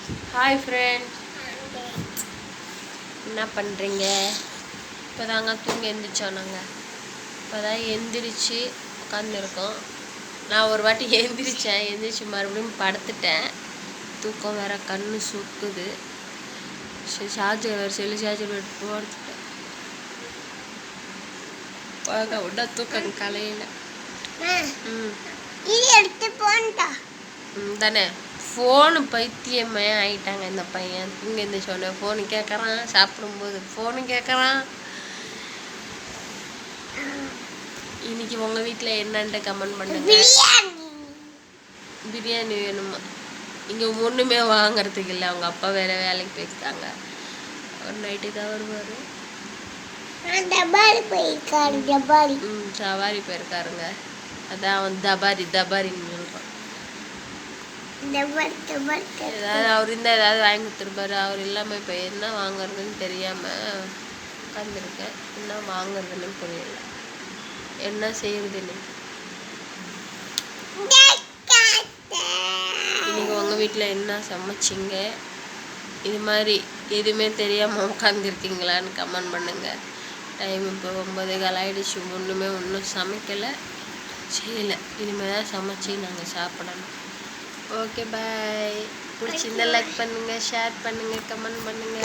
Hi friend, என்ன பண்ணுறீங்க? இப்போ தாங்க தூங்கி எழுந்திரிச்சோம். நாங்கள் இப்போ தான் எந்திரிச்சு உட்காந்துருக்கோம். நான் ஒரு வாட்டி எந்திரிச்சு மறுபடியும் படுத்துட்டேன். தூக்கம் வேறு கண்ணு சுக்குது. சரி, செல்லு சார்ஜர் எடுத்து படுத்துட்டேன். விட்டா தூக்கம் கலையில தானே. ஃபோனு பைத்தியமே ஆகிட்டாங்க இந்த பையன். தூங்கி எழுந்திரிச்சோடனே ஃபோனு கேட்குறான், சாப்பிடும்போது ஃபோனு கேட்குறான். இன்னைக்கு உங்கள் வீட்டில் என்னன்ட்டு கமெண்ட் பண்ணுங்க. பிரியாணி வேணுமா? இங்கே ஒன்றுமே வாங்கிறதுக்கு இல்லை. அவங்க அப்பா வேறு வேலைக்கு போயிருக்காங்க. ஒரு நைட்டு தான் வருவார். சவாரி போயிருக்காருங்க. அதான் அவன் தபாரின்னு சொல்கிறான். ஏதாவது அவர் இருந்தால் ஏதாவது வாங்கி கொடுத்துருப்பாரு. அவர் இல்லாமல் இப்போ என்ன வாங்குறதுன்னு தெரியாமல் உட்காந்துருக்கேன். என்ன வாங்குறதுன்னு புரியல, என்ன செய்யறதுன்னு. இன்னைக்கு உங்கள் வீட்டில் என்ன சமைச்சிங்க? இது மாதிரி எதுவுமே தெரியாமல் உட்காந்துருக்கீங்களான்னு கமெண்ட் பண்ணுங்கள். டைம் இப்போ 9:15 ஆகிடுச்சு. ஒன்றும் சமைக்கலை, செய்யலை. இனிமேல் தான் சமைச்சி நாங்கள் சாப்பிடணும். ஓகே, பாய். பிடிச்சிருந்தா லைக் பண்ணுங்கள், ஷேர் பண்ணுங்கள், கமெண்ட் பண்ணுங்கள்.